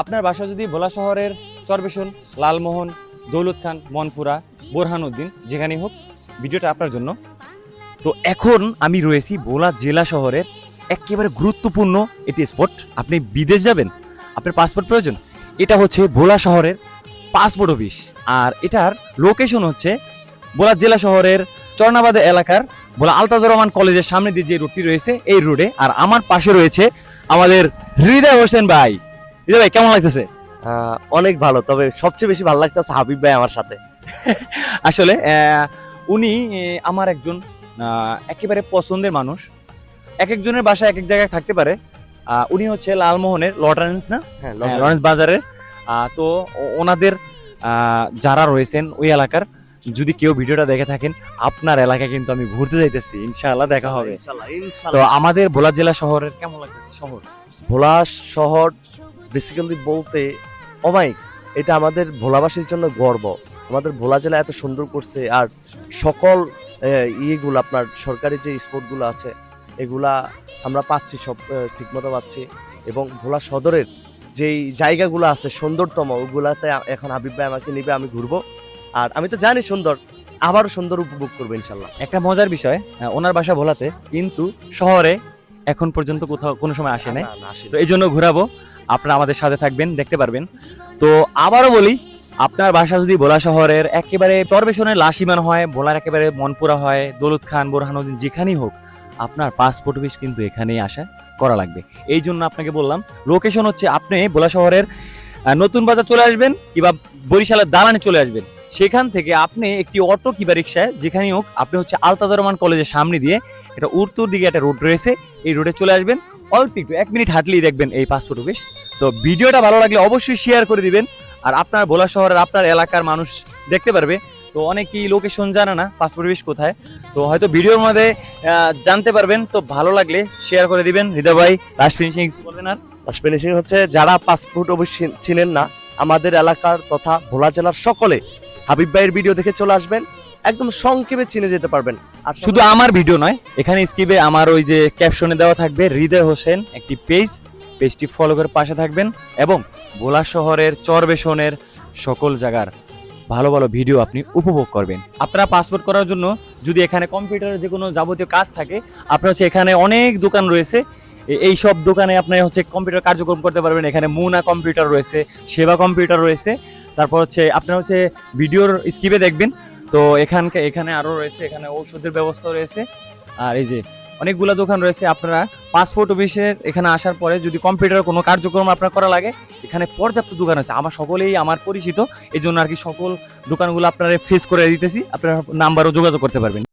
আপনার বাসা যদি ভোলা শহরের চরবেশন, লালমোহন, দৌলত খান, মনপুরা, বোরহানউদ্দিন যেখানেই হোক, ভিডিওটা আপনার জন্য। তো এখন আমি রয়েছি ভোলা জেলা শহরের একেবারে গুরুত্বপূর্ণ এটি স্পট। আপনি বিদেশ যাবেন, আপনার পাসপোর্ট প্রয়োজন, এটা হচ্ছে ভোলা শহরের পাসপোর্ট অফিস। আর এটার লোকেশন হচ্ছে ভোলা জেলা শহরের চরনাবাদে এলাকার ভোলা আলতাজুর রহমান কলেজের সামনে দিয়ে যে রোডটি রয়েছে এই রোডে। আর আমার পাশে রয়েছে আমাদের হৃদয় হোসেন ভাই। হৃদয় ভাই, কেমন লাগতেছে? অনেক ভালো, তবে সবচেয়ে বেশি ভালো লাগতেছে হাবিব ভাই আমার সাথে। আসলে উনি আমার একজন একেবারে পছন্দের মানুষ। এক একজনের বাসা এক এক জায়গায় থাকতে পারে। উনি হচ্ছে লালমোহনের লরেন্স না, হ্যাঁ, লরেন্স বাজারের। তো ওনাদের যারা রয়েছেন ওই এলাকার, যদি কেউ ভিডিওটা দেখে থাকেন, আপনার এলাকায় কিন্তু আমি ঘুরতে যাইতেছি, ইনশাআল্লাহ দেখা হবে। তো আমাদের ভোলা জেলা শহরের কেমন লাগতেছে শহর? ভোলা শহর বেসিক্যালি বলতে অমায়িক, এটা আমাদের ভোলাবাসীর জন্য গর্ব। আমাদের ভোলা জেলা এত সুন্দর করছে, আর সকল ইয়েগুলো আপনার সরকারি যে স্পোর্টগুলো আছে এগুলা আমরা পাচ্ছি, সব ঠিকমতো পাচ্ছি। এবং ভোলা সদরের যেই জায়গাগুলো আছে সুন্দরতম, ওগুলাতে এখন হাবিব ভাই আমাকে নিবে, আমি ঘুরবো। আর আমি তো জানি সুন্দর, আবারও সুন্দর উপভোগ করবো ইনশাল্লাহ। একটা মজার বিষয়, ওনার বাসা ভোলাতে, কিন্তু শহরে এখন পর্যন্ত কোথাও কোনো সময় আসে নাই। তো এই জন্য ঘুরাবো, আপনারা আমাদের সাথে থাকবেন, দেখতে পারবেন। তো আবারও বলি, আপনার বাসা যদি ভোলা শহরের একেবারে চরবেশনের লাসিমান হয়, ভোলার একেবারে মনপুরা হয়, দৌলত খান, বোরহানউদ্দিন যেখানেই হোক, আপনার পাসপোর্ট অফিস কিন্তু এখানেই আসা করা লাগবে। এই জন্য আপনাকে বললাম, লোকেশন হচ্ছে আপনি ভোলা শহরের নতুন বাজার চলে আসবেন, কিংবা বরিশালের দালানে চলে আসবেন। সেখান থেকে আপনি একটি অটো কিংবা রিক্সায় যেখানেই হোক, আপনি হচ্ছে আলতাজুর রহমান কলেজের সামনে দিয়ে এটা উত্তর দিকে একটা রোড রয়েছে, এই রোডে চলে আসবেন। অল্প একটু 1 মিনিট হাঁটলেই দেখবেন এই পাসপোর্ট অফিস। তো ভিডিওটা ভালো লাগলে অবশ্যই শেয়ার করে দিবেন। আর আপনার ভোলা শহরের আপনার এলাকার মানুষ দেখতে পারবে। তো অনেকেই লোকেশন জানে না পাসপোর্ট অফিস কোথায়, তো হয়তো ভিডিওর মধ্যে জানতে পারবেন। তো ভালো লাগলে শেয়ার করে দিবেন। হৃদয় ভাই, লাস্ট ফিনিশিং বলবেন? আর লাস্ট ফিনিশিং হচ্ছে, যারা পাসপোর্ট অফিস চিনেন না, আমাদের এলাকার তথা ভোলা জেলার সকলে হাবিব ভাইয়ের ভিডিও দেখে চলে আসবেন, একদম সংক্ষেপে চিনে যেতে পারবেন। আর শুধু আমার ভিডিও নয়, এখানে স্ক্রিপে আমার ওই যে ক্যাপশনে দেওয়া থাকবে হৃদয় হোসেন একটি পেজটি ফলো করে পাশে থাকবেন, এবং ভোলা শহরের চরবেশনের সকল জায়গার ভালো ভালো ভিডিও আপনি উপভোগ করবেন। আপনারা পাসপোর্ট করার জন্য যদি এখানে কম্পিউটারের যে কোনো যাবতীয় কাজ থাকে, আপনার হচ্ছে এখানে অনেক দোকান রয়েছে, এই সব দোকানে আপনি হচ্ছে কম্পিউটার কার্যক্রম করতে পারবেন। এখানে মুনা কম্পিউটার রয়েছে, সেবা কম্পিউটার রয়েছে, তারপর হচ্ছে আপনার হচ্ছে ভিডিওর স্ক্রিপে দেখবেন। তো এখানে আরো রয়েছে, এখানে ঔষধের ব্যবস্থা রয়েছে। আর এই যে অনেকগুলো দোকান রয়েছে। আপনারা পাসপোর্ট অফিসের এখানে আসার পরে যদি কম্পিউটার কোনো কার্যক্রম আপনার করা লাগে, এখানে পর্যাপ্ত দোকান আছে। আমার সকলেই আমার পরিচিত, এই জন্য আর কি সকল দোকানগুলো আপনারা ফেস করে দিতেছি, আপনারা নাম্বারও যোগাযোগ করতে পারবেন।